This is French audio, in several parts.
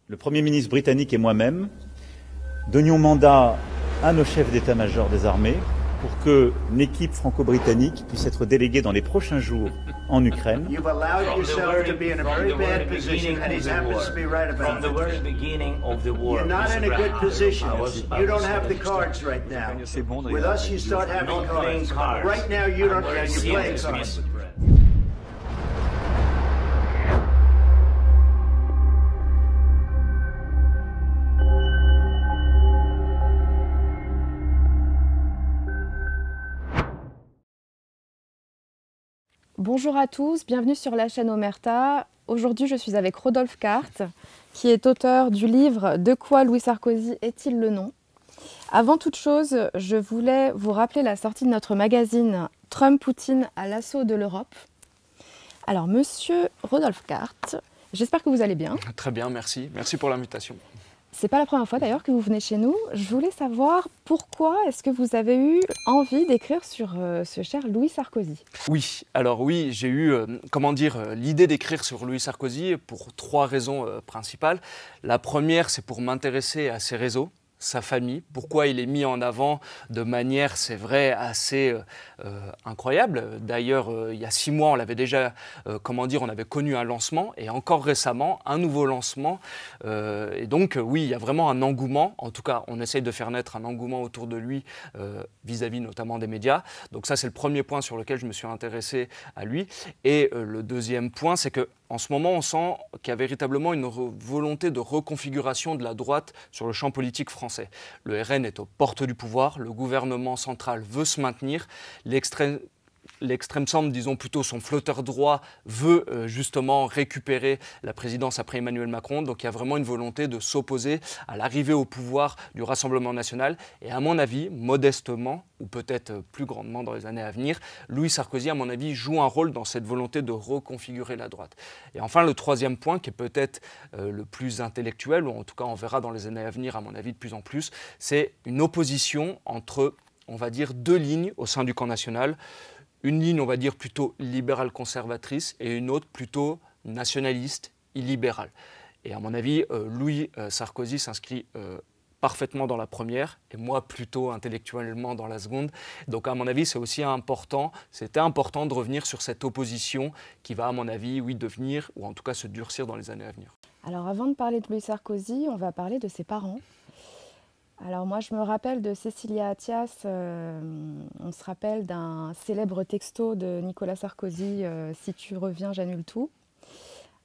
le Premier ministre britannique et moi-même donnions mandat à nos chefs d'état-major des armées pour qu'une équipe franco-britannique puisse être déléguée dans les prochains jours en Ukraine. You've allowed yourself to be in a very bad position, and he happens to be right about it. You're not in a good position. You don't have the cards right now. With us, you start having cards. Right now, you don't. You're playing cards. Bonjour à tous, bienvenue sur la chaîne Omerta. Aujourd'hui, je suis avec Rodolphe Carte, qui est auteur du livre « De quoi Louis Sarkozy est-il le nom ?» Avant toute chose, je voulais vous rappeler la sortie de notre magazine « Trump-Poutine à l'assaut de l'Europe ». Alors, monsieur Rodolphe Carte, j'espère que vous allez bien. Très bien, merci. Merci pour l'invitation. C'est pas la première fois d'ailleurs que vous venez chez nous. Je voulais savoir pourquoi est-ce que vous avez eu envie d'écrire sur ce cher Louis Sarkozy. Oui, alors oui, j'ai eu l'idée d'écrire sur Louis Sarkozy pour trois raisons principales. La première, c'est pour m'intéresser à ses réseaux, sa famille, pourquoi il est mis en avant de manière, c'est vrai, assez incroyable. D'ailleurs, il y a 6 mois, on l'avait déjà, on avait connu un lancement et encore récemment, un nouveau lancement. Et donc, oui, il y a vraiment un engouement. En tout cas, on essaye de faire naître un engouement autour de lui vis-à-vis notamment des médias. Donc ça, c'est le premier point sur lequel je me suis intéressé à lui. Et le deuxième point, c'est que en ce moment, on sent qu'il y a véritablement une volonté de reconfiguration de la droite sur le champ politique français. Le RN est aux portes du pouvoir, le gouvernement central veut se maintenir, l'extrême centre, disons plutôt son flotteur droit, veut justement récupérer la présidence après Emmanuel Macron. Donc il y a vraiment une volonté de s'opposer à l'arrivée au pouvoir du Rassemblement national. Et à mon avis, modestement, ou peut-être plus grandement dans les années à venir, Louis Sarkozy, à mon avis, joue un rôle dans cette volonté de reconfigurer la droite. Et enfin, le troisième point, qui est peut-être le plus intellectuel, ou en tout cas on verra dans les années à venir, à mon avis, de plus en plus, c'est une opposition entre, on va dire, 2 lignes au sein du camp national. Une ligne, on va dire, plutôt libérale-conservatrice et une autre plutôt nationaliste et libérale. Et à mon avis, Louis Sarkozy s'inscrit parfaitement dans la première et moi plutôt intellectuellement dans la seconde. Donc à mon avis, c'est aussi important, c'était important de revenir sur cette opposition qui va, à mon avis, oui, devenir, ou en tout cas se durcir dans les années à venir. Alors avant de parler de Louis Sarkozy, on va parler de ses parents. Alors moi je me rappelle de Cécilia Attias, on se rappelle d'un célèbre texto de Nicolas Sarkozy, Si tu reviens j'annule tout,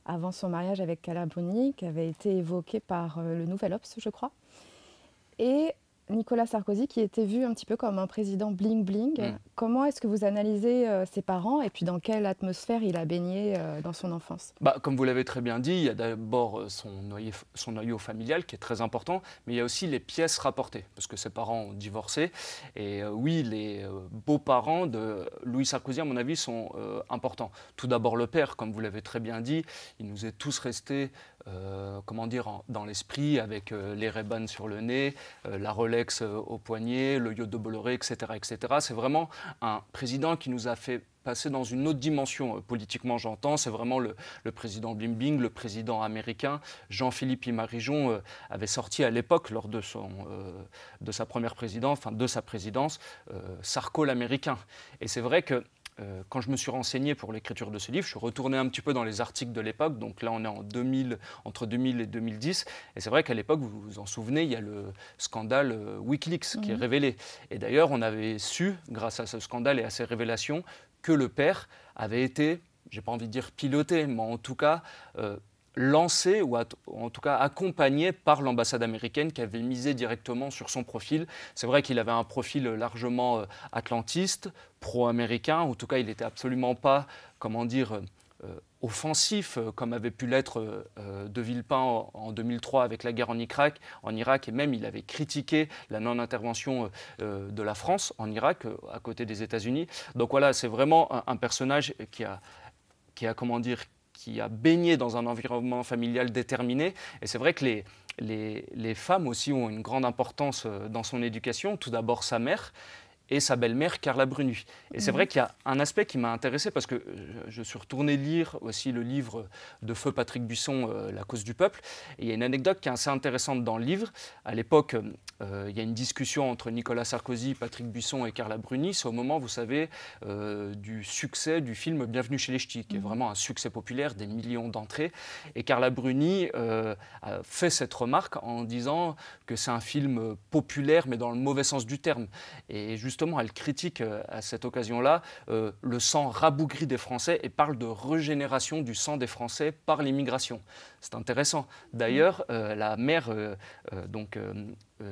avant son mariage avec Carla Bruni, qui avait été évoqué par le Nouvel Obs, je crois. Et Nicolas Sarkozy qui était vu un petit peu comme un président bling-bling. Comment est-ce que vous analysez ses parents et puis dans quelle atmosphère il a baigné dans son enfance? Comme vous l'avez très bien dit, il y a d'abord son noyau familial qui est très important, mais il y a aussi les pièces rapportées, parce que ses parents ont divorcé. Et oui, les beaux-parents de Louis Sarkozy, à mon avis, sont importants. Tout d'abord le père, comme vous l'avez très bien dit, il nous est tous restés dans l'esprit avec les Ray-Ban sur le nez, la Rolex au poignet, le yacht de Bolloré, etc. etc. C'est vraiment un président qui nous a fait passer dans une autre dimension, politiquement j'entends, c'est vraiment le président bling-bling, le président américain. Jean-Philippe Imarijon avait sorti à l'époque, lors de sa première présidence, de sa présidence, Sarko l'américain. Et c'est vrai que quand je me suis renseigné pour l'écriture de ce livre, je suis retourné un petit peu dans les articles de l'époque, donc là on est entre 2000 et 2010, et c'est vrai qu'à l'époque, vous vous en souvenez, il y a le scandale Wikileaks qui est révélé. Et d'ailleurs, on avait su, grâce à ce scandale et à ces révélations, que le père avait été, j'ai pas envie de dire piloté, mais en tout cas lancé ou en tout cas accompagné par l'ambassade américaine qui avait misé directement sur son profil. C'est vrai qu'il avait un profil largement atlantiste, pro-américain, en tout cas il n'était absolument pas, offensif, comme avait pu l'être de Villepin en 2003 avec la guerre en Irak, et même il avait critiqué la non-intervention de la France en Irak, à côté des États-Unis. Donc voilà, c'est vraiment un personnage qui a baigné dans un environnement familial déterminé. Et c'est vrai que les femmes aussi ont une grande importance dans son éducation. Tout d'abord sa mère, et sa belle-mère Carla Bruni. Et c'est vrai qu'il y a un aspect qui m'a intéressé parce que je suis retourné lire aussi le livre de feu Patrick Buisson, La cause du peuple. Et il y a une anecdote qui est assez intéressante dans le livre. À l'époque, il y a une discussion entre Nicolas Sarkozy, Patrick Buisson et Carla Bruni. C'est au moment, vous savez, du succès du film Bienvenue chez les Ch'tis, qui est vraiment un succès populaire, des millions d'entrées. Et Carla Bruni a fait cette remarque en disant que c'est un film populaire, mais dans le mauvais sens du terme. Et justement, elle critique à cette occasion-là le sang rabougri des Français et parle de régénération du sang des Français par l'immigration. C'est intéressant. D'ailleurs, la mère,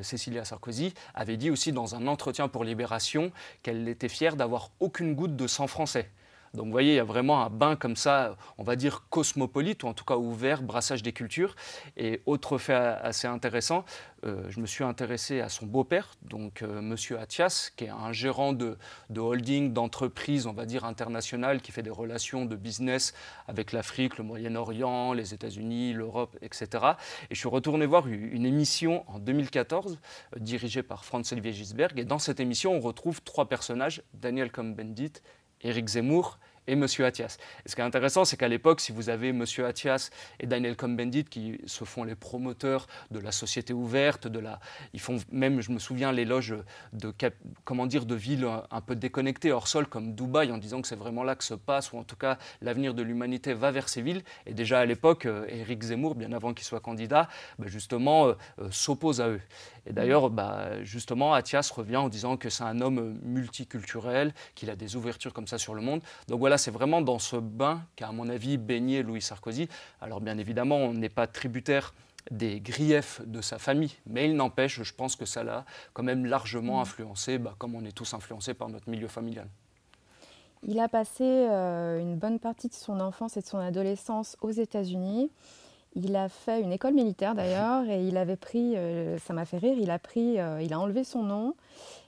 Cécilia Sarkozy, avait dit aussi dans un entretien pour Libération qu'elle était fière d'avoir aucune goutte de sang français. Donc vous voyez, il y a vraiment un bain comme ça, on va dire cosmopolite, ou en tout cas ouvert, brassage des cultures. Et autre fait assez intéressant, je me suis intéressé à son beau-père, donc Monsieur Attias, qui est un gérant de holding, d'entreprise, on va dire internationale, qui fait des relations de business avec l'Afrique, le Moyen-Orient, les États-Unis, l'Europe, etc. Et je suis retourné voir une émission en 2014, dirigée par Franz-Olivier Gisberg. Et dans cette émission, on retrouve 3 personnages, Daniel Cohn-Bendit, Éric Zemmour et M. Attias. Et ce qui est intéressant, c'est qu'à l'époque, si vous avez M. Attias et Daniel Cohn-Bendit qui se font les promoteurs de la société ouverte, ils font même, je me souviens, l'éloge de villes un peu déconnectées, hors sol, comme Dubaï, en disant que c'est vraiment là que se passe, ou en tout cas, l'avenir de l'humanité va vers ces villes. Et déjà à l'époque, Éric Zemmour, bien avant qu'il soit candidat, justement, s'oppose à eux. Et d'ailleurs, justement, Attias revient en disant que c'est un homme multiculturel, qu'il a des ouvertures comme ça sur le monde. Donc voilà, c'est vraiment dans ce bain qu'a, à mon avis, baigné Louis Sarkozy. Alors bien évidemment, on n'est pas tributaire des griefs de sa famille, mais il n'empêche, je pense que ça l'a quand même largement influencé, comme on est tous influencés par notre milieu familial. Il a passé une bonne partie de son enfance et de son adolescence aux États-Unis. Il a fait une école militaire d'ailleurs et il avait pris, ça m'a fait rire, il a enlevé son nom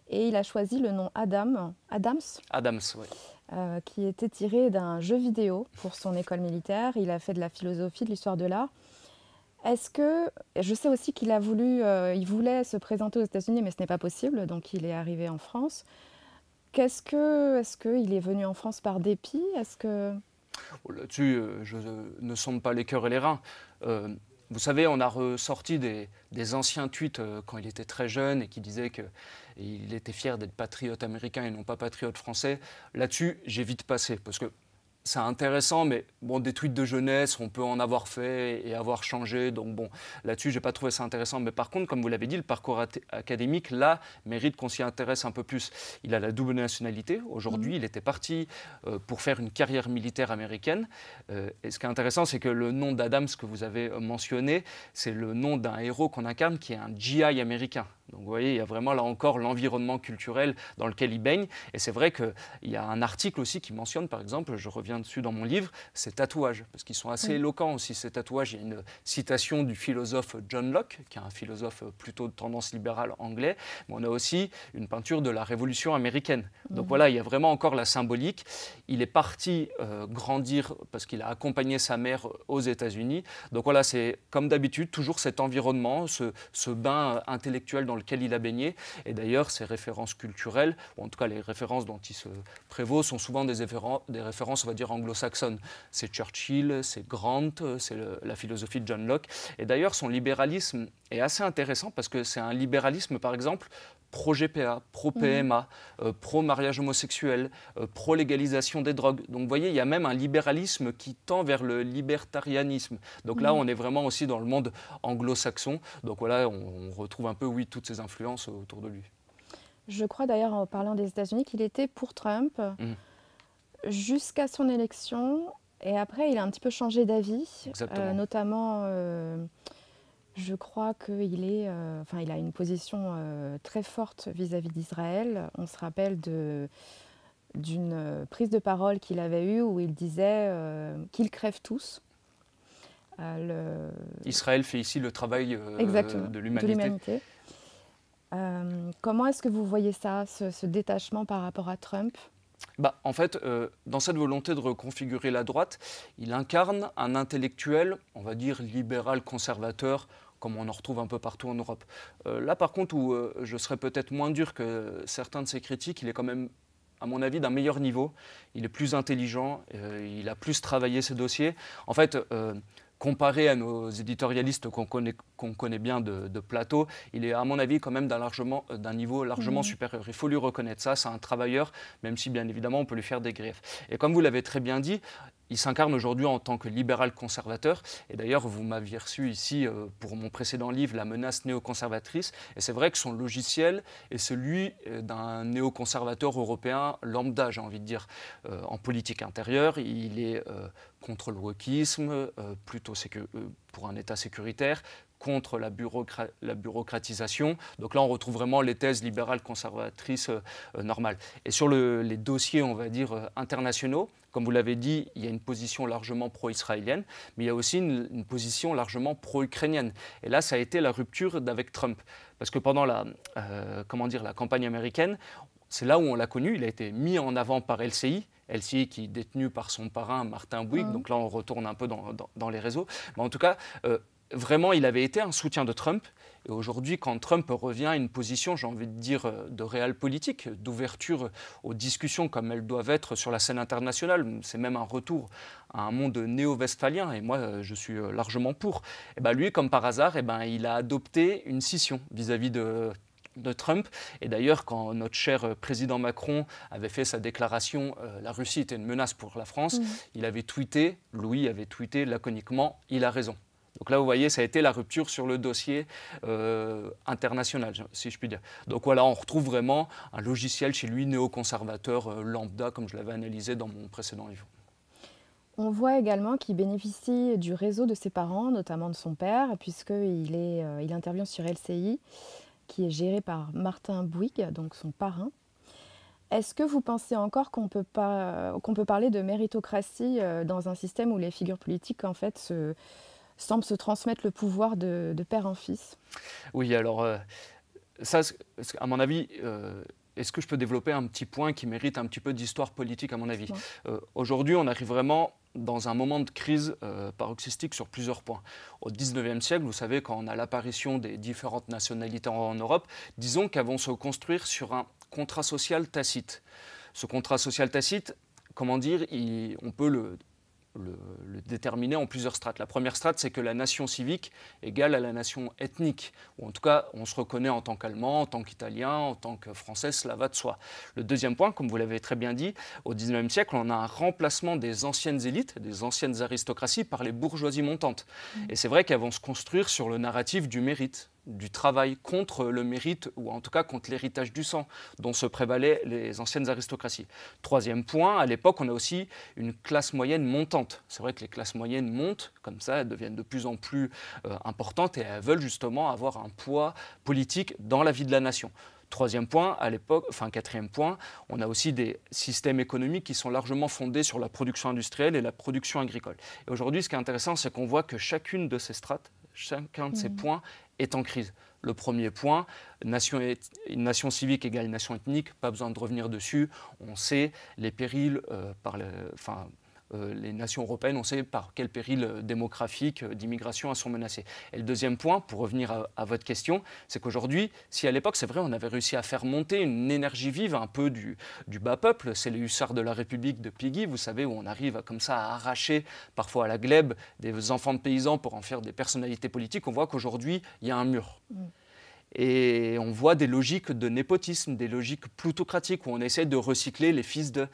et il a choisi le nom Adams, oui. Qui était tiré d'un jeu vidéo pour son école militaire. Il a fait de la philosophie, de l'histoire de l'art. Est-ce que, je sais aussi qu'il a il voulait se présenter aux États-Unis, mais ce n'est pas possible, donc il est arrivé en France. Est-ce qu'il est venu en France par dépit? Là-dessus, je ne sonde pas les cœurs et les reins. Vous savez, on a ressorti des anciens tweets quand il était très jeune et qui disaient qu'il était fier d'être patriote américain et non pas patriote français. Là-dessus, j'ai vite passé parce que c'est intéressant, mais bon, des tweets de jeunesse, on peut en avoir fait et avoir changé. Donc bon, là-dessus, je n'ai pas trouvé ça intéressant. Mais par contre, comme vous l'avez dit, le parcours académique, là, mérite qu'on s'y intéresse un peu plus. Il a la double nationalité. Aujourd'hui, il était parti pour faire une carrière militaire américaine. Et ce qui est intéressant, c'est que le nom d'Adams que vous avez mentionné, c'est le nom d'un héros qu'on incarne qui est un GI américain. Donc vous voyez, il y a vraiment là encore l'environnement culturel dans lequel il baigne. Et c'est vrai qu'il y a un article aussi qui mentionne, par exemple, je reviens dessus dans mon livre, ces tatouages, parce qu'ils sont assez éloquents aussi, ces tatouages. Il y a une citation du philosophe John Locke, qui est un philosophe plutôt de tendance libérale anglais, mais on a aussi une peinture de la Révolution américaine. Donc voilà, il y a vraiment encore la symbolique. Il est parti grandir parce qu'il a accompagné sa mère aux États-Unis. Donc voilà, c'est comme d'habitude, toujours cet environnement, ce bain intellectuel dans lequel il a baigné. Et d'ailleurs, ses références culturelles, ou en tout cas les références dont il se prévaut, sont souvent des références, on va dire, anglo-saxonnes. C'est Churchill, c'est Grant, c'est la philosophie de John Locke. Et d'ailleurs, son libéralisme est assez intéressant parce que c'est un libéralisme, par exemple, pro-GPA, pro-PMA, pro-mariage homosexuel, pro-légalisation des drogues. Donc vous voyez, il y a même un libéralisme qui tend vers le libertarianisme. Donc là, on est vraiment aussi dans le monde anglo-saxon. Donc voilà, on retrouve un peu, oui, toutes ces influences autour de lui. Je crois d'ailleurs, en parlant des États-Unis, qu'il était pour Trump jusqu'à son élection. Et après, il a un petit peu changé d'avis, notamment... je crois qu'il il a une position très forte vis-à-vis d'Israël. On se rappelle d'une prise de parole qu'il avait eue où il disait qu'ils crèvent tous. Israël fait ici le travail de l'humanité. Comment est-ce que vous voyez ça, ce détachement par rapport à Trump ? En fait, dans cette volonté de reconfigurer la droite, il incarne un intellectuel, on va dire libéral conservateur, comme on en retrouve un peu partout en Europe. Là, par contre, où je serais peut-être moins dur que certains de ses critiques, il est quand même, à mon avis, d'un meilleur niveau. Il est plus intelligent, il a plus travaillé ses dossiers. En fait, comparé à nos éditorialistes qu'on connaît bien de plateau, il est à mon avis quand même d'un niveau largement supérieur. Il faut lui reconnaître ça, c'est un travailleur, même si bien évidemment on peut lui faire des griefs. Et comme vous l'avez très bien dit, il s'incarne aujourd'hui en tant que libéral conservateur. Et d'ailleurs, vous m'aviez reçu ici pour mon précédent livre, La menace néoconservatrice. Et c'est vrai que son logiciel est celui d'un néoconservateur européen lambda, j'ai envie de dire, en politique intérieure. Il est contre le wokisme, plutôt pour un État sécuritaire, contre la bureaucratisation. Donc là, on retrouve vraiment les thèses libérales conservatrices normales. Et sur les dossiers, on va dire, internationaux, comme vous l'avez dit, il y a une position largement pro-israélienne, mais il y a aussi une position largement pro-ukrainienne. Et là, ça a été la rupture avec Trump. Parce que pendant la campagne américaine, c'est là où on l'a connu. Il a été mis en avant par LCI. LCI qui est détenu par son parrain Martin Bouygues. Donc là, on retourne un peu dans les réseaux. Mais en tout cas, vraiment, il avait été un soutien de Trump. Et aujourd'hui, quand Trump revient à une position, j'ai envie de dire, de réel politique, d'ouverture aux discussions comme elles doivent être sur la scène internationale, c'est même un retour à un monde néo-westphalien, et moi, je suis largement pour. Et ben, lui, comme par hasard, il a adopté une scission vis-à-vis de Trump. Et d'ailleurs, quand notre cher président Macron avait fait sa déclaration « la Russie était une menace pour la France », Louis avait tweeté laconiquement « il a raison ». Donc là, vous voyez, ça a été la rupture sur le dossier international, si je puis dire. Donc voilà, on retrouve vraiment un logiciel chez lui néoconservateur lambda, comme je l'avais analysé dans mon précédent livre. On voit également qu'il bénéficie du réseau de ses parents, notamment de son père, puisqu'il intervient sur LCI, qui est géré par Martin Bouygues, donc son parrain. Est-ce que vous pensez encore qu'on peut parler de méritocratie dans un système où les figures politiques, en fait, semblent se transmettre le pouvoir de père en fils? Oui, alors, ça, à mon avis, est-ce que je peux développer un petit point qui mérite un petit peu d'histoire politique, à mon avis? Aujourd'hui, on arrive vraiment dans un moment de crise paroxystique sur plusieurs points. Au XIXe siècle, vous savez, quand on a l'apparition des différentes nationalités en Europe, disons qu'elles vont se construire sur un contrat social tacite. Ce contrat social tacite, comment dire, on peut le déterminer en plusieurs strates. La première strate, c'est que la nation civique égale à la nation ethnique, ou en tout cas, on se reconnaît en tant qu'Allemand, en tant qu'Italien, en tant que Français, cela va de soi. Le deuxième point, comme vous l'avez très bien dit, au XIXe siècle, on a un remplacement des anciennes élites, des anciennes aristocraties, par les bourgeoisies montantes. Et c'est vrai qu'elles vont se construire sur le narratif du mérite, du travail, contre le mérite, ou en tout cas contre l'héritage du sang, dont se prévalaient les anciennes aristocraties. Troisième point, à l'époque, on a aussi une classe moyenne montante. C'est vrai que les classes moyennes montent, comme ça, elles deviennent de plus en plus importantes, et elles veulent justement avoir un poids politique dans la vie de la nation. Troisième point, quatrième point, on a aussi des systèmes économiques qui sont largement fondés sur la production industrielle et la production agricole. Et aujourd'hui, ce qui est intéressant, c'est qu'on voit que chacune de ces strates, chacun de ces points est en crise. Le premier point, une nation civique égale nation ethnique, pas besoin de revenir dessus. On sait les périls les nations européennes, on sait par quel péril démographique, d'immigration elles sont menacées. Et le deuxième point, pour revenir à votre question, c'est qu'aujourd'hui, si à l'époque, c'est vrai, on avait réussi à faire monter une énergie vive un peu du bas peuple, c'est les hussards de la République de Péguy, vous savez, où on arrive comme ça à arracher parfois à la glèbe des enfants de paysans pour en faire des personnalités politiques, on voit qu'aujourd'hui, il y a un mur. Et on voit des logiques de népotisme, des logiques plutocratiques, où on essaie de recycler les fils de...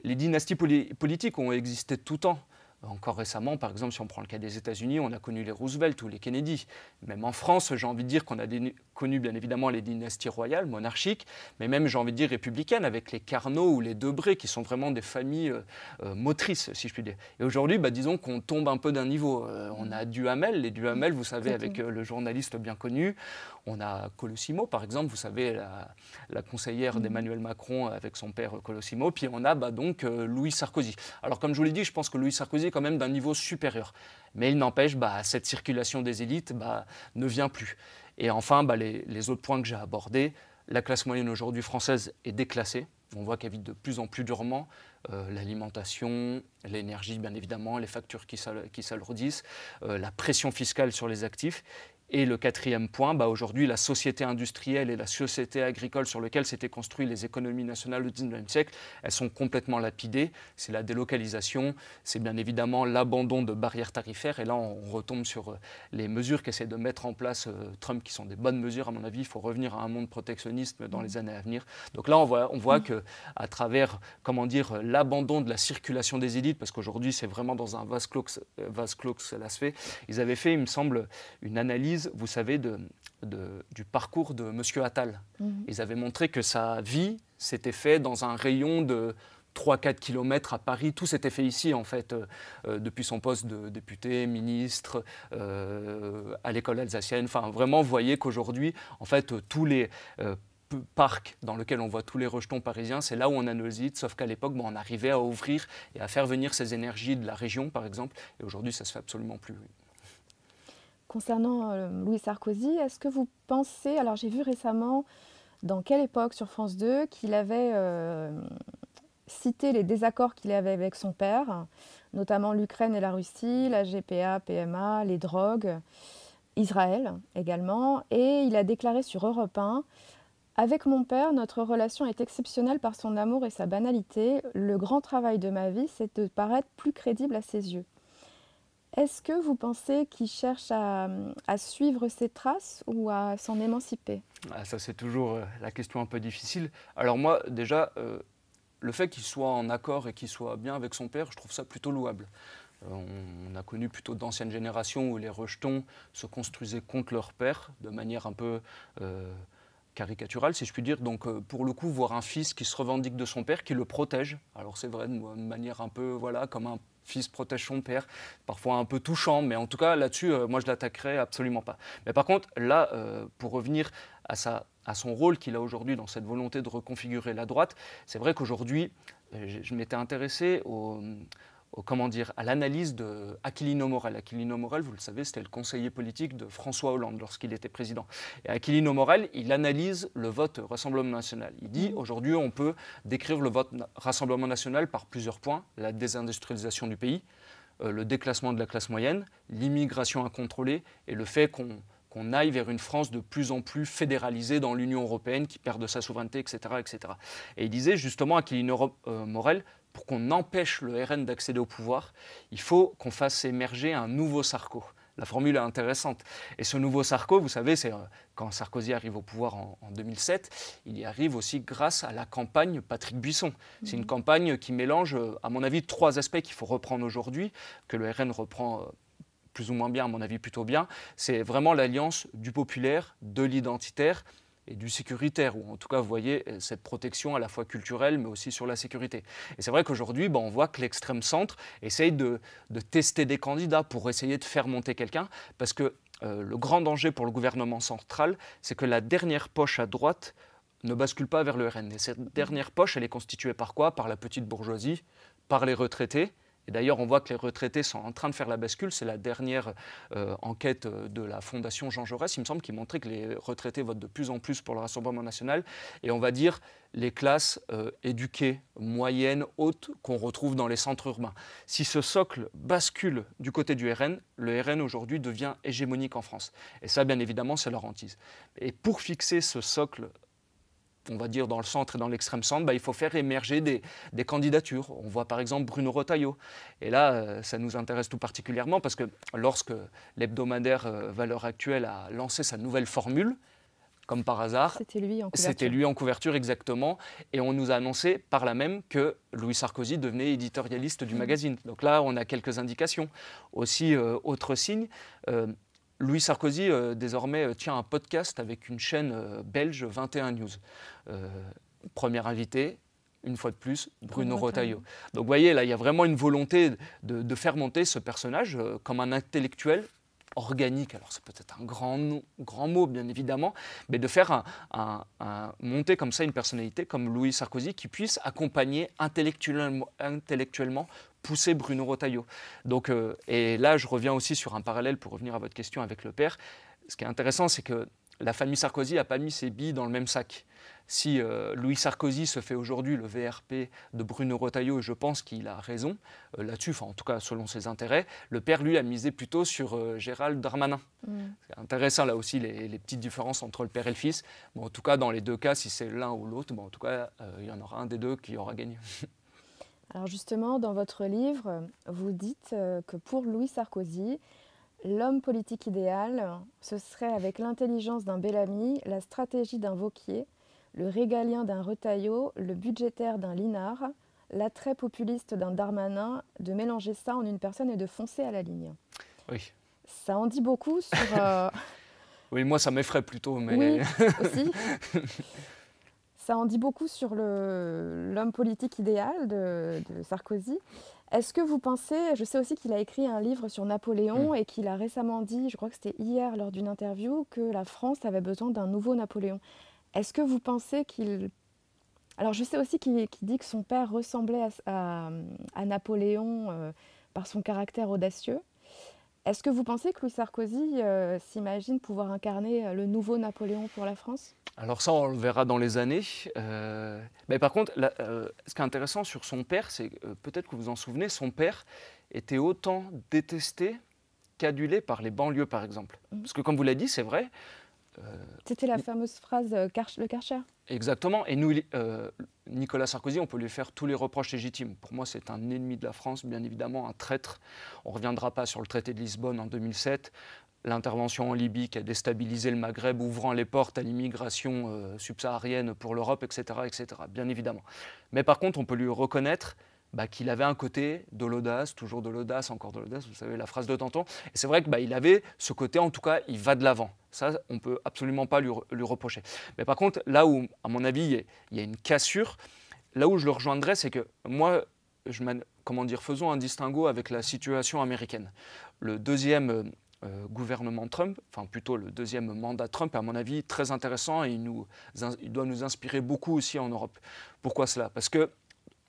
Les dynasties politiques ont existé tout le temps. Encore récemment, par exemple, si on prend le cas des États-Unis, on a connu les Roosevelt ou les Kennedy. Même en France, j'ai envie de dire qu'on a connu bien évidemment les dynasties royales, monarchiques, mais même, j'ai envie de dire, républicaines, avec les Carnot ou les Debré, qui sont vraiment des familles motrices, si je puis dire. Et aujourd'hui, disons qu'on tombe un peu d'un niveau. On a Duhamel, les Duhamel, vous savez, avec le journaliste bien connu. On a Colosimo, par exemple, vous savez, la conseillère d'Emmanuel Macron avec son père Colosimo. Puis on a donc Louis Sarkozy. Alors, comme je vous l'ai dit, je pense que Louis Sarkozy est quand même d'un niveau supérieur. Mais il n'empêche, cette circulation des élites ne vient plus. Et enfin, les autres points que j'ai abordés, la classe moyenne aujourd'hui française est déclassée. On voit qu'elle vit de plus en plus durement. L'alimentation, l'énergie, bien évidemment, les factures qui s'alourdissent, la pression fiscale sur les actifs. Et le quatrième point, aujourd'hui, la société industrielle et la société agricole sur lesquelles s'étaient construites les économies nationales du XIXe siècle, elles sont complètement lapidées. C'est la délocalisation, c'est bien évidemment l'abandon de barrières tarifaires. Et là, on retombe sur les mesures qu'essaie de mettre en place Trump, qui sont des bonnes mesures, à mon avis. Il faut revenir à un monde protectionniste dans les années à venir. Donc là, on voit qu'à travers, l'abandon de la circulation des élites, parce qu'aujourd'hui, c'est vraiment dans un vase clos que cela se fait, ils avaient fait, il me semble, une analyse, vous savez, du parcours de M. Attal. Ils avaient montré que sa vie s'était faite dans un rayon de 3-4 km à Paris. Tout s'était fait ici, en fait, depuis son poste de député, ministre, à l'école alsacienne. Enfin, vraiment, vous voyez qu'aujourd'hui, en fait, tous les parcs dans lesquels on voit tous les rejetons parisiens, c'est là où on a nos sites, sauf qu'à l'époque, on arrivait à ouvrir et à faire venir ces énergies de la région, par exemple, et aujourd'hui, ça ne se fait absolument plus. Concernant Louis Sarkozy, est-ce que vous pensez, alors j'ai vu récemment, dans quelle époque sur France 2, qu'il avait cité les désaccords qu'il avait avec son père, notamment l'Ukraine et la Russie, la GPA, PMA, les drogues, Israël également, et il a déclaré sur Europe 1 « Avec mon père, notre relation est exceptionnelle par son amour et sa banalité. Le grand travail de ma vie, c'est de paraître plus crédible à ses yeux. » Est-ce que vous pensez qu'il cherche à suivre ses traces ou à s'en émanciper? Ça, c'est toujours la question un peu difficile. Alors moi, déjà, le fait qu'il soit en accord et qu'il soit bien avec son père, je trouve ça plutôt louable. On a connu plutôt d'anciennes générations où les rejetons se construisaient contre leur père de manière un peu caricaturale, si je puis dire. Donc, pour le coup, voir un fils qui se revendique de son père, qui le protège. Alors, c'est vrai, de manière un peu, comme un fils protège son père, parfois un peu touchant, mais en tout cas, là-dessus, moi, je l'attaquerai absolument pas. Mais par contre, là, pour revenir à son rôle qu'il a aujourd'hui dans cette volonté de reconfigurer la droite, c'est vrai qu'aujourd'hui, je m'étais intéressé à l'analyse d'Aquilino Morel. Aquilino Morel, vous le savez, c'était le conseiller politique de François Hollande lorsqu'il était président. Et Aquilino Morel, il analyse le vote Rassemblement national. Il dit, aujourd'hui, on peut décrire le vote Rassemblement national par plusieurs points. La désindustrialisation du pays, le déclassement de la classe moyenne, l'immigration incontrôlée et le fait qu'on aille vers une France de plus en plus fédéralisée dans l'Union européenne, qui perd de sa souveraineté, etc., etc. Et il disait justement, Aquilino Morel, pour qu'on empêche le RN d'accéder au pouvoir, il faut qu'on fasse émerger un nouveau Sarko. La formule est intéressante. Et ce nouveau Sarko, vous savez, c'est quand Sarkozy arrive au pouvoir en 2007, il y arrive aussi grâce à la campagne Patrick Buisson. C'est une campagne qui mélange, à mon avis, 3 aspects qu'il faut reprendre aujourd'hui, que le RN reprend plus ou moins bien, à mon avis plutôt bien. C'est vraiment l'alliance du populaire, de l'identitaire et du sécuritaire, ou en tout cas, vous voyez, cette protection à la fois culturelle, mais aussi sur la sécurité. Et c'est vrai qu'aujourd'hui, on voit que l'extrême centre essaye de tester des candidats pour essayer de faire monter quelqu'un, parce que le grand danger pour le gouvernement central, c'est que la dernière poche à droite ne bascule pas vers le RN. Et cette dernière poche, elle est constituée par quoi? Par la petite bourgeoisie, par les retraités. Et d'ailleurs, on voit que les retraités sont en train de faire la bascule. C'est la dernière enquête de la Fondation Jean Jaurès, il me semble, qui montrait que les retraités votent de plus en plus pour le Rassemblement national. Et on va dire les classes éduquées, moyennes, hautes, qu'on retrouve dans les centres urbains. Si ce socle bascule du côté du RN, le RN aujourd'hui devient hégémonique en France. Et ça, bien évidemment, c'est leur hantise. Et pour fixer ce socle, on va dire dans le centre et dans l'extrême centre, il faut faire émerger des candidatures. On voit par exemple Bruno Retailleau. Et là, ça nous intéresse tout particulièrement parce que lorsque l'hebdomadaire Valeurs Actuelles a lancé sa nouvelle formule, comme par hasard, c'était lui en couverture. C'était lui en couverture, exactement. Et on nous a annoncé par là même que Louis Sarkozy devenait éditorialiste du magazine. Donc là, on a quelques indications. Aussi, autre signe, Louis Sarkozy, désormais, tient un podcast avec une chaîne belge, 21 News. Premier invité, une fois de plus, Bruno Retailleau. Donc vous voyez, là, il y a vraiment une volonté de faire monter ce personnage comme un intellectuel organique. Alors c'est peut-être un grand mot, bien évidemment, mais de faire monter comme ça une personnalité comme Louis Sarkozy qui puisse accompagner intellectuellement pousser Bruno Retailleau. Donc, et là, je reviens aussi sur un parallèle pour revenir à votre question avec le père. Ce qui est intéressant, c'est que la famille Sarkozy n'a pas mis ses billes dans le même sac. Si Louis Sarkozy se fait aujourd'hui le VRP de Bruno Retailleau, et je pense qu'il a raison là-dessus, en tout cas selon ses intérêts, le père, lui, a misé plutôt sur Gérald Darmanin. C'est intéressant là aussi les petites différences entre le père et le fils. Bon, en tout cas, dans les deux cas, si c'est l'un ou l'autre, en tout cas, il y en aura un des deux qui aura gagné. Alors justement, dans votre livre, vous dites que pour Louis Sarkozy, l'homme politique idéal, ce serait avec l'intelligence d'un Bellamy, la stratégie d'un Wauquiez, le régalien d'un Retailleau, le budgétaire d'un Linard, l'attrait populiste d'un Darmanin, de mélanger ça en une personne et de foncer à la ligne. Oui. Ça en dit beaucoup sur... Oui, moi ça m'effraie plutôt, mais... Oui, aussi. Ça en dit beaucoup sur l'homme politique idéal de Sarkozy. Est-ce que vous pensez, je sais aussi qu'il a écrit un livre sur Napoléon et qu'il a récemment dit, je crois que c'était hier lors d'une interview, que la France avait besoin d'un nouveau Napoléon. Est-ce que vous pensez qu'il... Alors je sais aussi qu'il dit que son père ressemblait à Napoléon par son caractère audacieux. Est-ce que vous pensez que Louis Sarkozy s'imagine pouvoir incarner le nouveau Napoléon pour la France ? Alors ça, on le verra dans les années. Mais par contre, ce qui est intéressant sur son père, c'est peut-être que vous vous en souvenez, son père était autant détesté qu'adulé par les banlieues, par exemple. Parce que comme vous l'avez dit, c'est vrai. C'était la fameuse phrase le Karcher. Exactement. Et nous, Nicolas Sarkozy, on peut lui faire tous les reproches légitimes. Pour moi, c'est un ennemi de la France, bien évidemment, un traître. On ne reviendra pas sur le traité de Lisbonne en 2007. L'intervention en Libye qui a déstabilisé le Maghreb, ouvrant les portes à l'immigration subsaharienne pour l'Europe, etc., etc., bien évidemment. Mais par contre, on peut lui reconnaître qu'il avait un côté de l'audace, toujours de l'audace, encore de l'audace, vous savez la phrase de Danton. Et c'est vrai qu'il avait ce côté, en tout cas, il va de l'avant. Ça, on ne peut absolument pas lui reprocher. Mais par contre, là où, à mon avis, il y a une cassure, là où je le rejoindrais, c'est que moi, faisons un distinguo avec la situation américaine. Le deuxième gouvernement Trump, enfin plutôt le deuxième mandat Trump, est à mon avis très intéressant et il doit nous inspirer beaucoup aussi en Europe. Pourquoi cela ? Parce que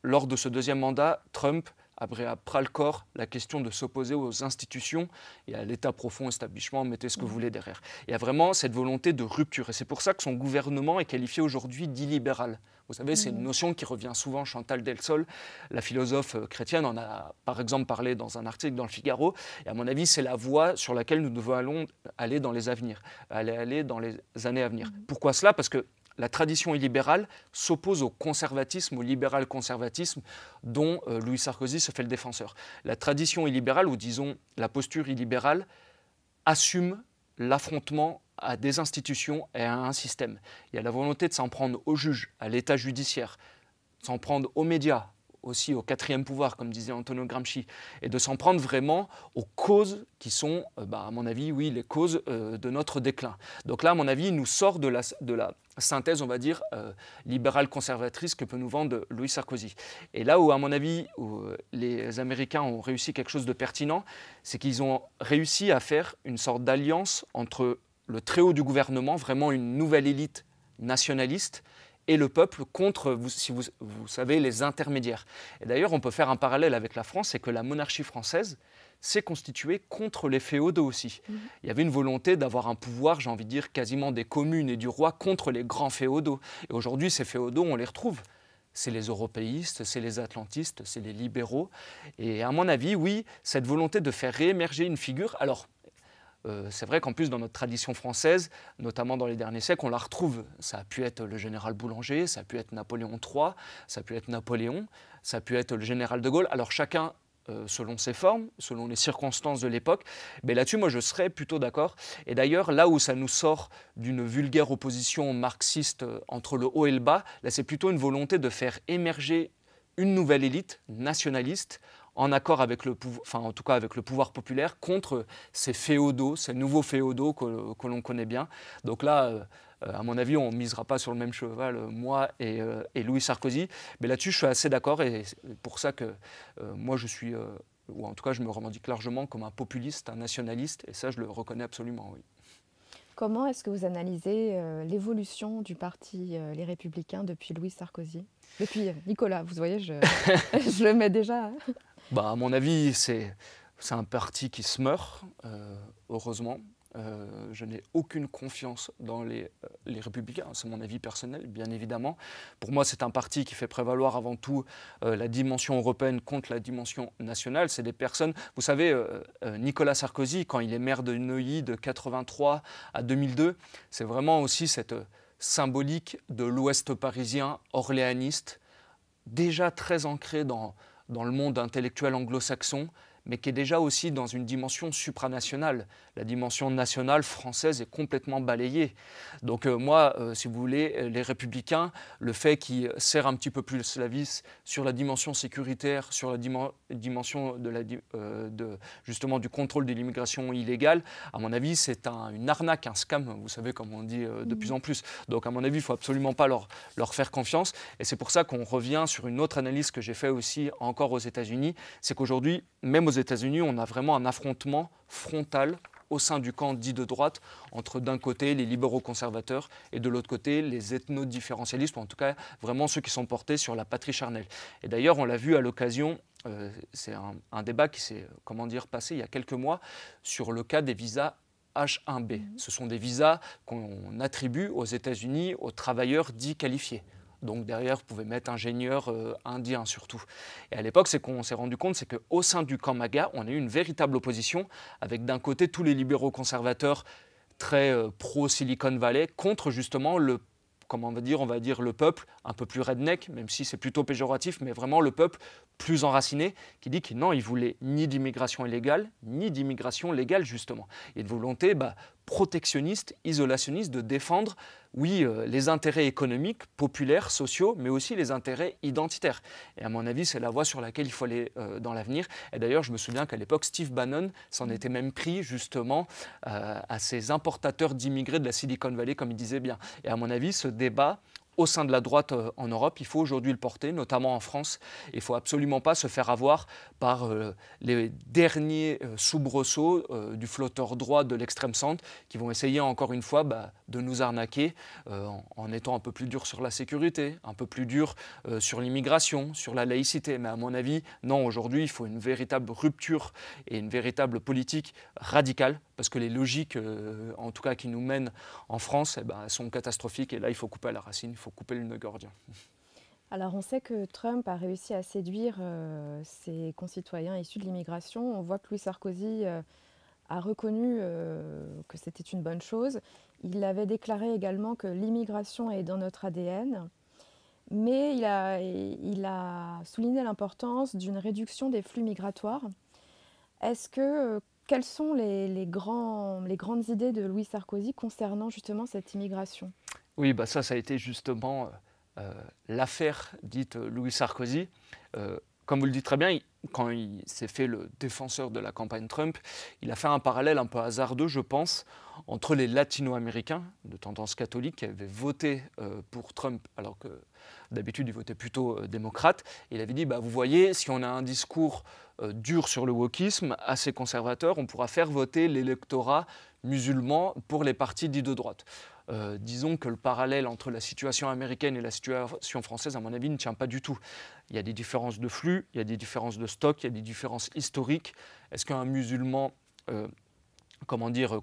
lors de ce deuxième mandat, Trump a pris à bras-le-corps la question de s'opposer aux institutions et à l'État profond, establishment, mettez ce que vous voulez derrière. Il y a vraiment cette volonté de rupture. Et c'est pour ça que son gouvernement est qualifié aujourd'hui d'illibéral. Vous savez, c'est une notion qui revient souvent. Chantal Delsol, la philosophe chrétienne, en a par exemple parlé dans un article dans le Figaro. Et à mon avis, c'est la voie sur laquelle nous devons aller dans les années à venir. Pourquoi cela ? Parce que la tradition illibérale s'oppose au conservatisme, au libéral-conservatisme dont Louis Sarkozy se fait le défenseur. La tradition illibérale, ou disons la posture illibérale, assume l'affrontement à des institutions et à un système. Il y a la volonté de s'en prendre aux juges, à l'État judiciaire, de s'en prendre aux médias, aussi au quatrième pouvoir, comme disait Antonio Gramsci, et de s'en prendre vraiment aux causes qui sont, à mon avis, oui, les causes de notre déclin. Donc là, à mon avis, il nous sort de la synthèse, on va dire, libérale-conservatrice que peut nous vendre Louis Sarkozy. Et là où, à mon avis, où les Américains ont réussi quelque chose de pertinent, c'est qu'ils ont réussi à faire une sorte d'alliance entre le très haut du gouvernement, vraiment une nouvelle élite nationaliste, et le peuple contre, si vous savez, les intermédiaires. Et d'ailleurs, on peut faire un parallèle avec la France, c'est que la monarchie française s'est constituée contre les féodaux aussi. Il y avait une volonté d'avoir un pouvoir, j'ai envie de dire, quasiment des communes et du roi contre les grands féodaux. Et aujourd'hui, ces féodaux, on les retrouve. C'est les européistes, c'est les atlantistes, c'est les libéraux. Et à mon avis, oui, cette volonté de faire réémerger une figure... Alors, c'est vrai qu'en plus, dans notre tradition française, notamment dans les derniers siècles, on la retrouve. Ça a pu être le général Boulanger, ça a pu être Napoléon III, ça a pu être Napoléon, ça a pu être le général de Gaulle. Alors chacun, selon ses formes, selon les circonstances de l'époque, mais là-dessus, moi, je serais plutôt d'accord. Et d'ailleurs, là où ça nous sort d'une vulgaire opposition marxiste entre le haut et le bas, là, c'est plutôt une volonté de faire émerger une nouvelle élite nationaliste en accord avec le pouvoir, enfin en tout cas avec le pouvoir populaire, contre ces féodaux, ces nouveaux féodaux que l'on connaît bien. Donc là, à mon avis, on ne misera pas sur le même cheval, moi et Louis Sarkozy. Mais là-dessus, je suis assez d'accord et c'est pour ça que moi je suis, ou en tout cas je me revendique largement comme un populiste, un nationaliste, et ça je le reconnais absolument, oui. Comment est-ce que vous analysez l'évolution du parti Les Républicains depuis Louis Sarkozy ? Depuis Nicolas, vous voyez, je le mets déjà. À mon avis, c'est un parti qui se meurt, heureusement. Je n'ai aucune confiance dans les Républicains, c'est mon avis personnel, bien évidemment. Pour moi, c'est un parti qui fait prévaloir avant tout la dimension européenne contre la dimension nationale. C'est des personnes, vous savez, Nicolas Sarkozy, quand il est maire de Neuilly de 83 à 2002, c'est vraiment aussi cette symbolique de l'Ouest parisien orléaniste, déjà très ancré dans le monde intellectuel anglo-saxon, mais qui est déjà aussi dans une dimension supranationale. La dimension nationale française est complètement balayée. Donc moi, si vous voulez, les Républicains, le fait qu'ils serrent un petit peu plus la vis sur la dimension sécuritaire, sur la dimension justement du contrôle de l'immigration illégale, à mon avis, c'est une arnaque, un scam, vous savez, comme on dit de plus en plus. Donc à mon avis, il ne faut absolument pas leur faire confiance. Et c'est pour ça qu'on revient sur une autre analyse que j'ai fait aussi encore aux États-Unis, c'est qu'aujourd'hui, même aux États-Unis, on a vraiment un affrontement frontal au sein du camp dit de droite, entre d'un côté les libéraux conservateurs et de l'autre côté les ethno-différentialistes, ou en tout cas vraiment ceux qui sont portés sur la patrie charnelle. Et d'ailleurs, on l'a vu à l'occasion, c'est un débat qui s'est passé il y a quelques mois sur le cas des visas H1B. Ce sont des visas qu'on attribue aux États-Unis aux travailleurs dits qualifiés. Donc derrière, vous pouvez mettre ingénieur indien surtout. Et à l'époque, c'est qu'on s'est rendu compte, c'est qu'au sein du camp MAGA, on a eu une véritable opposition avec d'un côté tous les libéraux conservateurs très pro-Silicon Valley contre justement le peuple un peu plus redneck, même si c'est plutôt péjoratif, mais vraiment le peuple plus enraciné, qui dit que non, il voulait ni d'immigration illégale, ni d'immigration légale, justement. Il y a une volonté protectionniste, isolationniste, de défendre, oui, les intérêts économiques, populaires, sociaux, mais aussi les intérêts identitaires. Et à mon avis, c'est la voie sur laquelle il faut aller dans l'avenir. Et d'ailleurs, je me souviens qu'à l'époque, Steve Bannon s'en était même pris, justement, à ces importateurs d'immigrés de la Silicon Valley, comme il disait bien. Et à mon avis, ce débat au sein de la droite en Europe, il faut aujourd'hui le porter, notamment en France. Il ne faut absolument pas se faire avoir par les derniers soubresauts du flotteur droit de l'extrême centre qui vont essayer encore une fois de nous arnaquer en étant un peu plus dur sur la sécurité, un peu plus dur sur l'immigration, sur la laïcité. Mais à mon avis, non, aujourd'hui, il faut une véritable rupture et une véritable politique radicale parce que les logiques, en tout cas qui nous mènent en France, elles sont catastrophiques et là, il faut couper à la racine. Il faut couper le nœud gordien. Alors on sait que Trump a réussi à séduire ses concitoyens issus de l'immigration. On voit que Louis Sarkozy a reconnu que c'était une bonne chose. Il avait déclaré également que l'immigration est dans notre ADN, mais il a souligné l'importance d'une réduction des flux migratoires. Quelles sont les grandes idées de Louis Sarkozy concernant justement cette immigration ? Oui, ça a été justement l'affaire dite Louis Sarkozy. Comme vous le dites très bien, quand il s'est fait le défenseur de la campagne Trump, il a fait un parallèle un peu hasardeux, je pense, entre les latino-américains de tendance catholique qui avaient voté pour Trump alors que d'habitude ils votaient plutôt démocrates. Il avait dit, vous voyez, si on a un discours dur sur le wokisme, assez conservateur, on pourra faire voter l'électorat musulman pour les partis dits de droite. Disons que le parallèle entre la situation américaine et la situation française, à mon avis, ne tient pas du tout. Il y a des différences de flux, il y a des différences de stock, il y a des différences historiques. Est-ce qu'un musulman,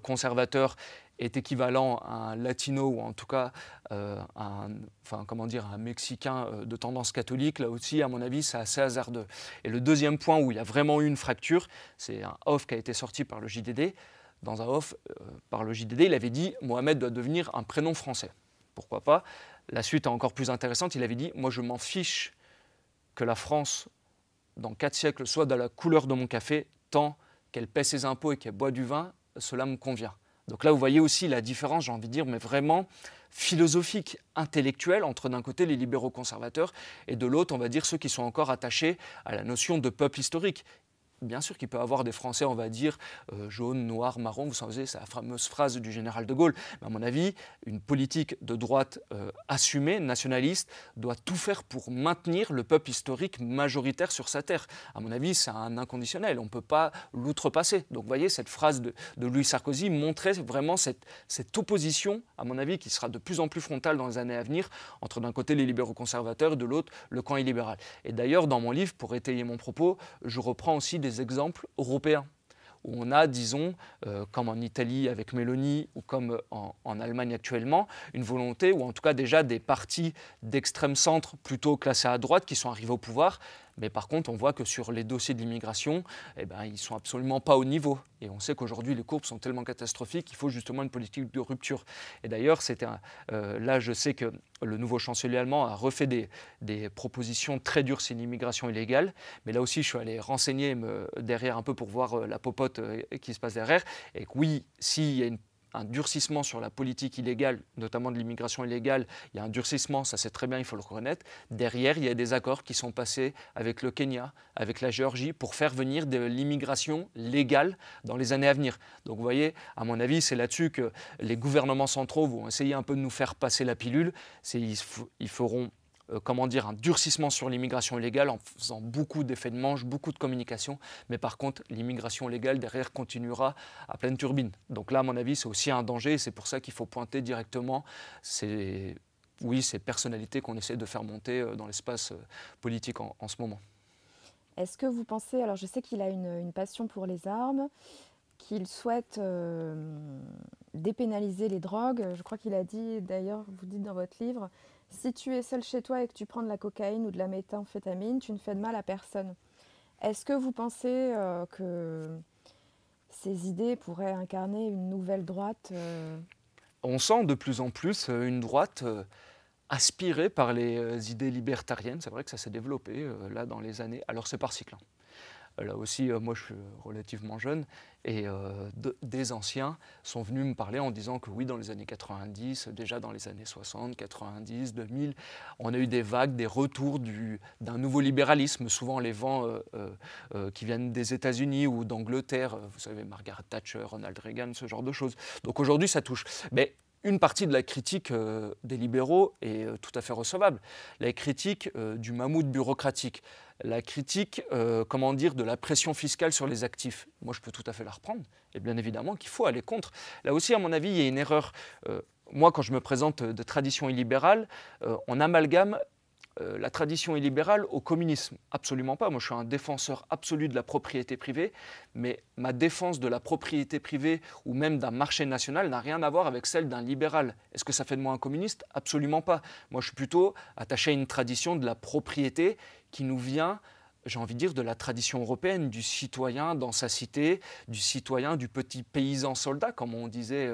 conservateur est équivalent à un latino ou en tout cas un Mexicain de tendance catholique? Là aussi, à mon avis, c'est assez hasardeux. Et le deuxième point où il y a vraiment eu une fracture, c'est un off qui a été sorti par le JDD. Dans un off par le JDD, il avait dit « Mohamed doit devenir un prénom français ». Pourquoi pas? La suite est encore plus intéressante. Il avait dit « Moi, je m'en fiche que la France, dans 4 siècles, soit de la couleur de mon café, tant qu'elle paie ses impôts et qu'elle boit du vin, cela me convient ». Donc là, vous voyez aussi la différence, j'ai envie de dire, mais vraiment philosophique, intellectuelle, entre d'un côté les libéraux conservateurs et de l'autre, on va dire, ceux qui sont encore attachés à la notion de peuple historique. Bien sûr qu'il peut y avoir des Français, on va dire, jaunes, noirs, marrons, vous savez, c'est la fameuse phrase du général de Gaulle. Mais à mon avis, une politique de droite assumée, nationaliste, doit tout faire pour maintenir le peuple historique majoritaire sur sa terre. À mon avis, c'est un inconditionnel, on ne peut pas l'outrepasser. Donc vous voyez, cette phrase de Louis Sarkozy montrait vraiment cette opposition, à mon avis, qui sera de plus en plus frontale dans les années à venir, entre d'un côté les libéraux conservateurs et de l'autre le camp illibéral. Et d'ailleurs, dans mon livre, pour étayer mon propos, je reprends aussi des exemples européens, où on a, disons, comme en Italie avec Meloni ou comme en Allemagne actuellement, une volonté, ou en tout cas déjà des partis d'extrême centre plutôt classés à droite qui sont arrivés au pouvoir. Mais par contre, on voit que sur les dossiers de l'immigration, eh ben, ils ne sont absolument pas au niveau. Et on sait qu'aujourd'hui, les courbes sont tellement catastrophiques qu'il faut justement une politique de rupture. Et d'ailleurs, là, je sais que le nouveau chancelier allemand a refait des propositions très dures sur l'immigration illégale. Mais là aussi, je suis allé renseigner derrière un peu pour voir la popote qui se passe derrière. Et que oui, s'il y a un durcissement sur la politique illégale, notamment de l'immigration illégale, il y a un durcissement, ça c'est très bien, il faut le reconnaître. Derrière, il y a des accords qui sont passés avec le Kenya, avec la Géorgie, pour faire venir de l'immigration légale dans les années à venir. Donc vous voyez, à mon avis, c'est là-dessus que les gouvernements centraux vont essayer un peu de nous faire passer la pilule. Ils feront un durcissement sur l'immigration illégale en faisant beaucoup d'effets de manche, beaucoup de communication. Mais par contre, l'immigration légale, derrière, continuera à pleine turbine. Donc là, à mon avis, c'est aussi un danger. C'est pour ça qu'il faut pointer directement ces personnalités qu'on essaie de faire monter dans l'espace politique en ce moment. Est-ce que vous pensez, alors je sais qu'il a une passion pour les armes, qu'il souhaite dépénaliser les drogues. Je crois qu'il a dit, d'ailleurs, vous dites dans votre livre, si tu es seul chez toi et que tu prends de la cocaïne ou de la méthamphétamine, tu ne fais de mal à personne. Est-ce que vous pensez que ces idées pourraient incarner une nouvelle droite On sent de plus en plus une droite aspirée par les idées libertariennes. C'est vrai que ça s'est développé là dans les années. Alors c'est par cycle. Là aussi, moi je suis relativement jeune et des anciens sont venus me parler en disant que oui, dans les années 90, déjà dans les années 60, 90, 2000, on a eu des vagues, des retours d'un nouveau libéralisme, souvent les vents qui viennent des États-Unis ou d'Angleterre, vous savez, Margaret Thatcher, Ronald Reagan, ce genre de choses. Donc aujourd'hui, ça touche. Mais une partie de la critique des libéraux est tout à fait recevable. La critique du mammouth bureaucratique, la critique de la pression fiscale sur les actifs. Moi, je peux tout à fait la reprendre. Et bien évidemment qu'il faut aller contre. Là aussi, à mon avis, il y a une erreur. Moi, quand je me présente de tradition illibérale, on amalgame la tradition illibérale au communisme. Absolument pas. Moi, je suis un défenseur absolu de la propriété privée, mais ma défense de la propriété privée ou même d'un marché national n'a rien à voir avec celle d'un libéral. Est-ce que ça fait de moi un communiste? Absolument pas. Moi, je suis plutôt attaché à une tradition de la propriété qui nous vient, j'ai envie de dire, de la tradition européenne, du citoyen dans sa cité, du citoyen, du petit paysan soldat, comme on disait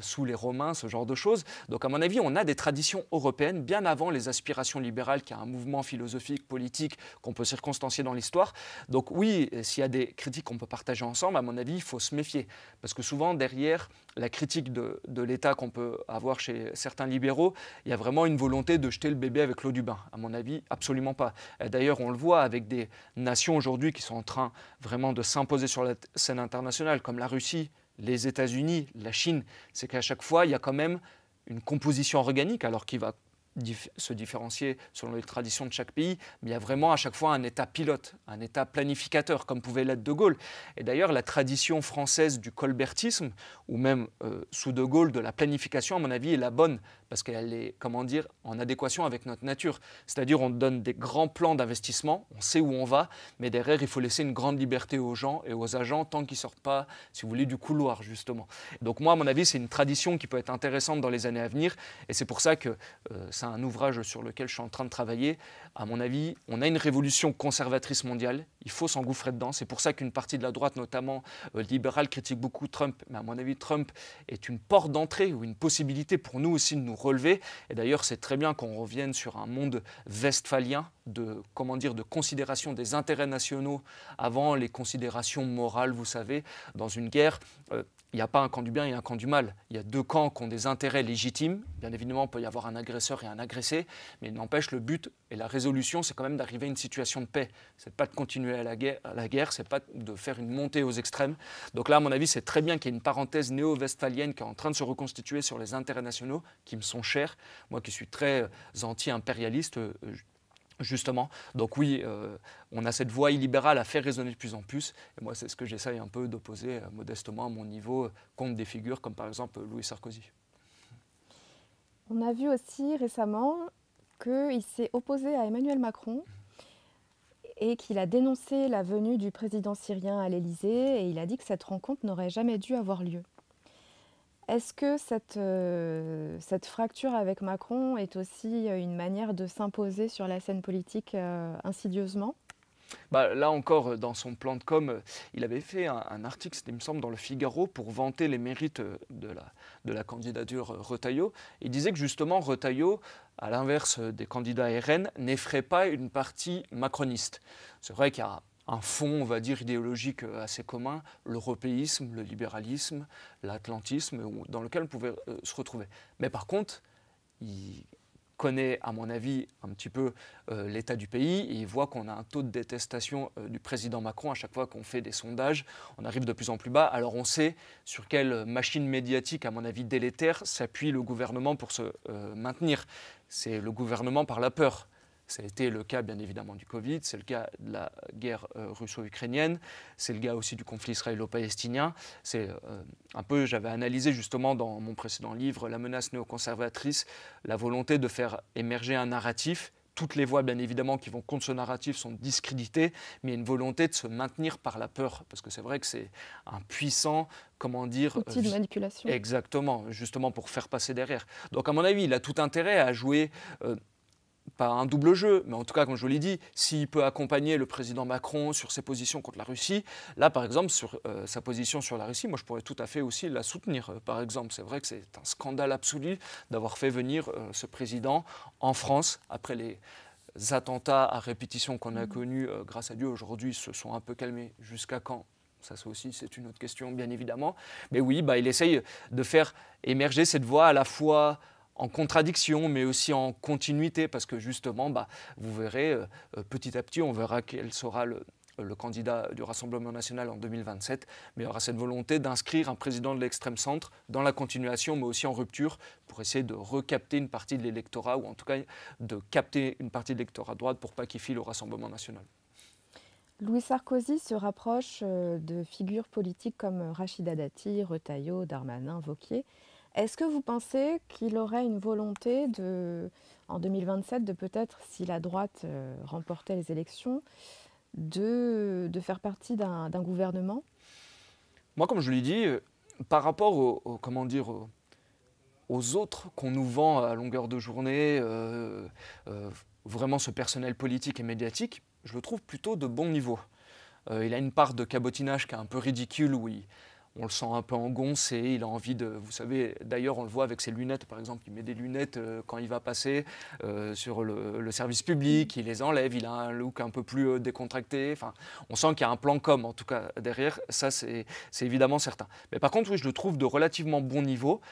sous les Romains, ce genre de choses. Donc à mon avis, on a des traditions européennes bien avant les aspirations libérales, qui est un mouvement philosophique, politique, qu'on peut circonstancier dans l'histoire. Donc oui, s'il y a des critiques qu'on peut partager ensemble, à mon avis, il faut se méfier. Parce que souvent, derrière la critique de l'État qu'on peut avoir chez certains libéraux, il y a vraiment une volonté de jeter le bébé avec l'eau du bain. À mon avis, absolument pas. D'ailleurs, on le voit avec des nations aujourd'hui qui sont en train vraiment de s'imposer sur la scène internationale, comme la Russie, les États-Unis, la Chine. C'est qu'à chaque fois, il y a quand même une composition organique, alors qu'il va se différencier selon les traditions de chaque pays, mais il y a vraiment à chaque fois un État pilote, un État planificateur, comme pouvait l'être De Gaulle. Et d'ailleurs, la tradition française du colbertisme, ou même sous De Gaulle de la planification, à mon avis, est la bonne, parce qu'elle est, en adéquation avec notre nature. C'est-à-dire, on donne des grands plans d'investissement, on sait où on va, mais derrière, il faut laisser une grande liberté aux gens et aux agents tant qu'ils ne sortent pas, si vous voulez, du couloir, justement. Donc moi, à mon avis, c'est une tradition qui peut être intéressante dans les années à venir, et c'est pour ça que c'est un ouvrage sur lequel je suis en train de travailler. À mon avis, on a une révolution conservatrice mondiale, il faut s'engouffrer dedans. C'est pour ça qu'une partie de la droite, notamment libérale, critique beaucoup Trump. Mais à mon avis, Trump est une porte d'entrée ou une possibilité pour nous aussi de nous relever. Et d'ailleurs, c'est très bien qu'on revienne sur un monde westphalien de considération des intérêts nationaux avant les considérations morales, vous savez. Dans une guerre, il n'y a pas un camp du bien et un camp du mal. Il y a deux camps qui ont des intérêts légitimes. Bien évidemment, il peut y avoir un agresseur et un agressé, mais il n'empêche, le but et la résolution, c'est quand même d'arriver à une situation de paix. Ce n'est pas de continuer à la guerre, ce n'est pas de faire une montée aux extrêmes. Donc là, à mon avis, c'est très bien qu'il y ait une parenthèse néo-westphalienne qui est en train de se reconstituer sur les intérêts nationaux, qui me sont chers. Moi qui suis très anti-impérialiste, justement. Donc oui, on a cette voie illibérale à faire résonner de plus en plus. Et moi, c'est ce que j'essaye un peu d'opposer modestement à mon niveau contre des figures comme par exemple Louis Sarkozy. On a vu aussi récemment qu'il s'est opposé à Emmanuel Macron et qu'il a dénoncé la venue du président syrien à l'Élysée et il a dit que cette rencontre n'aurait jamais dû avoir lieu. Est-ce que cette fracture avec Macron est aussi une manière de s'imposer sur la scène politique insidieusement ? Là encore, dans son plan de com, il avait fait un article, il me semble, dans le Figaro pour vanter les mérites de la candidature Retailleau. Il disait que justement Retailleau, à l'inverse des candidats RN, n'effraie pas une partie macroniste. C'est vrai qu'il y a un fond, on va dire, idéologique assez commun, l'européisme, le libéralisme, l'atlantisme, dans lequel on pouvait se retrouver. Mais par contre, il connaît, à mon avis, un petit peu l'état du pays et il voit qu'on a un taux de détestation du président Macron à chaque fois qu'on fait des sondages. On arrive de plus en plus bas. Alors on sait sur quelle machine médiatique, à mon avis délétère, s'appuie le gouvernement pour se maintenir. C'est le gouvernement par la peur. Ça a été le cas, bien évidemment, du Covid, c'est le cas de la guerre russo-ukrainienne, c'est le cas aussi du conflit israélo-palestinien. C'est un peu, j'avais analysé justement dans mon précédent livre, La menace néoconservatrice, la volonté de faire émerger un narratif. Toutes les voix, bien évidemment, qui vont contre ce narratif sont discréditées, mais il y a une volonté de se maintenir par la peur, parce que c'est vrai que c'est un puissant, comment dire... outil de manipulation. Exactement, justement pour faire passer derrière. Donc à mon avis, il a tout intérêt à jouer... pas un double jeu, mais en tout cas, comme je vous l'ai dit, s'il peut accompagner le président Macron sur ses positions contre la Russie, là, par exemple, sur sa position sur la Russie, moi, je pourrais tout à fait aussi la soutenir, par exemple. C'est vrai que c'est un scandale absolu d'avoir fait venir ce président en France, après les attentats à répétition qu'on a connus, grâce à Dieu, aujourd'hui, se sont un peu calmés. Jusqu'à quand ? Ça aussi, c'est une autre question, bien évidemment. Mais oui, il essaye de faire émerger cette voix à la fois... en contradiction, mais aussi en continuité, parce que justement, vous verrez, petit à petit, on verra quel sera le candidat du Rassemblement national en 2027, mais il y aura cette volonté d'inscrire un président de l'extrême centre dans la continuation, mais aussi en rupture, pour essayer de recapter une partie de l'électorat, ou en tout cas de capter une partie de l'électorat droite pour pas qu'il file au Rassemblement national. Louis Sarkozy se rapproche de figures politiques comme Rachida Dati, Retailleau, Darmanin, Wauquiez. Est-ce que vous pensez qu'il aurait une volonté en 2027 de peut-être, si la droite remportait les élections, de faire partie d'un gouvernement ? Moi, comme je l'ai dit, par rapport aux autres qu'on nous vend à longueur de journée, vraiment ce personnel politique et médiatique, je le trouve plutôt de bon niveau. Il a une part de cabotinage qui est un peu ridicule, où on le sent un peu engoncé, il a envie de... Vous savez, d'ailleurs, on le voit avec ses lunettes, par exemple, il met des lunettes quand il va passer sur le service public, il les enlève, il a un look un peu plus décontracté. Enfin, on sent qu'il y a un plan com, en tout cas, derrière. Ça, c'est évidemment certain. Mais par contre, oui, je le trouve de relativement bon niveau.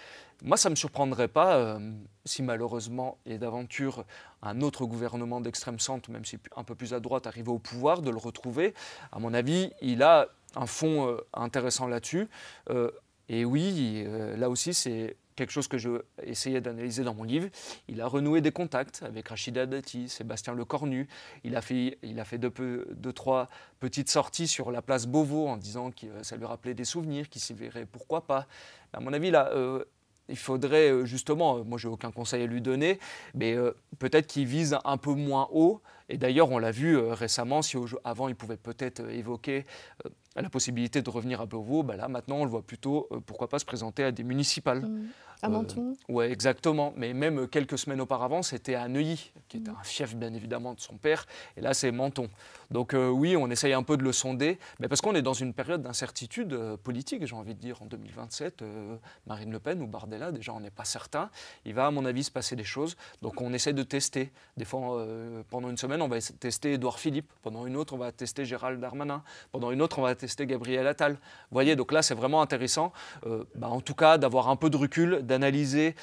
Moi, ça ne me surprendrait pas si malheureusement et d'aventure un autre gouvernement d'extrême centre, même si un peu plus à droite, arrivait au pouvoir, de le retrouver. À mon avis, il a un fond intéressant là-dessus. Et oui, là aussi, c'est quelque chose que j'ai essayé d'analyser dans mon livre. Il a renoué des contacts avec Rachida Dati, Sébastien Lecornu. Il a fait deux, trois petites sorties sur la place Beauvau en disant que ça lui rappelait des souvenirs, qu'il s'y verrait, pourquoi pas. À mon avis, là... il faudrait justement, moi j'ai aucun conseil à lui donner, mais peut-être qu'il vise un peu moins haut. Et d'ailleurs, on l'a vu récemment, si avant il pouvait peut-être évoquer la possibilité de revenir à Beauvau, là maintenant on le voit plutôt, pourquoi pas se présenter à des municipales. À Menton. Oui, exactement. Mais même quelques semaines auparavant, c'était à Neuilly, qui était un fief bien évidemment de son père. Et là, c'est Menton. Donc oui, on essaye un peu de le sonder, mais parce qu'on est dans une période d'incertitude politique, j'ai envie de dire, en 2027. Marine Le Pen ou Bardella, déjà, on n'est pas certain. Il va, à mon avis, se passer des choses. Donc on essaie de tester. Des fois, pendant une semaine, on va tester Édouard Philippe. Pendant une autre, on va tester Gérald Darmanin. Pendant une autre, on va tester Gabriel Attal. Vous voyez, donc là, c'est vraiment intéressant, en tout cas, d'avoir un peu de recul, d'analyser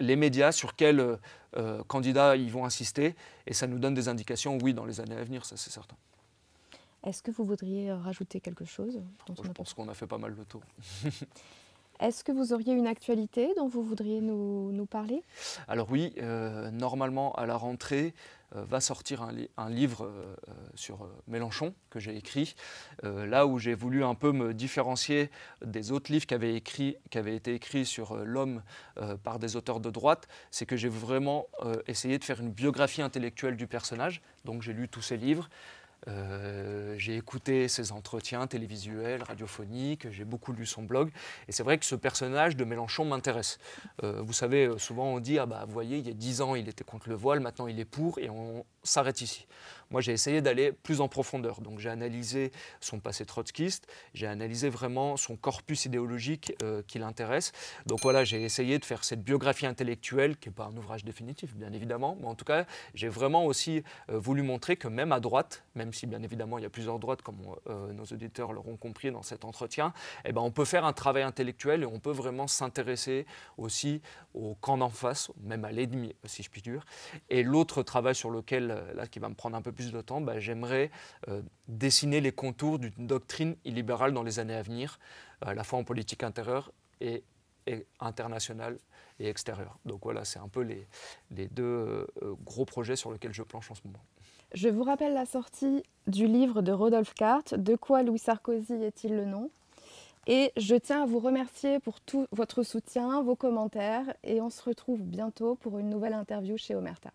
les médias, sur quels candidats ils vont insister. Et ça nous donne des indications, oui, dans les années à venir, ça c'est certain. Est-ce que vous voudriez rajouter quelque chose ? Je pense qu'on a fait pas mal le tour. Est-ce que vous auriez une actualité dont vous voudriez nous parler ? Alors oui, normalement à la rentrée va sortir un livre sur Mélenchon que j'ai écrit, là où j'ai voulu un peu me différencier des autres livres qui avaient été écrits sur l'homme par des auteurs de droite. C'est que j'ai vraiment essayé de faire une biographie intellectuelle du personnage, donc j'ai lu tous ses livres. J'ai écouté ses entretiens télévisuels, radiophoniques, j'ai beaucoup lu son blog. Et c'est vrai que ce personnage de Mélenchon m'intéresse. Vous savez, souvent on dit, ah bah, vous voyez, il y a 10 ans, il était contre le voile, maintenant il est pour, et on s'arrête ici. Moi, j'ai essayé d'aller plus en profondeur. Donc, j'ai analysé son passé trotskiste, j'ai analysé vraiment son corpus idéologique qui l'intéresse. Donc, voilà, j'ai essayé de faire cette biographie intellectuelle, qui n'est pas un ouvrage définitif, bien évidemment, mais en tout cas, j'ai vraiment aussi voulu montrer que même à droite, même si, bien évidemment, il y a plusieurs droites, comme nos auditeurs l'auront compris dans cet entretien, eh ben, on peut faire un travail intellectuel et on peut vraiment s'intéresser aussi au camp d'en face, même à l'ennemi, si je puis dire. Et l'autre travail sur lequel, là, qui va me prendre un peu plus de temps, bah, j'aimerais dessiner les contours d'une doctrine illibérale dans les années à venir, à la fois en politique intérieure et internationale et extérieure. Donc voilà, c'est un peu les deux gros projets sur lesquels je planche en ce moment. Je vous rappelle la sortie du livre de Rodolphe Carte, « De quoi Louis Sarkozy est-il le nom ?» Et je tiens à vous remercier pour tout votre soutien, vos commentaires, et on se retrouve bientôt pour une nouvelle interview chez Omerta.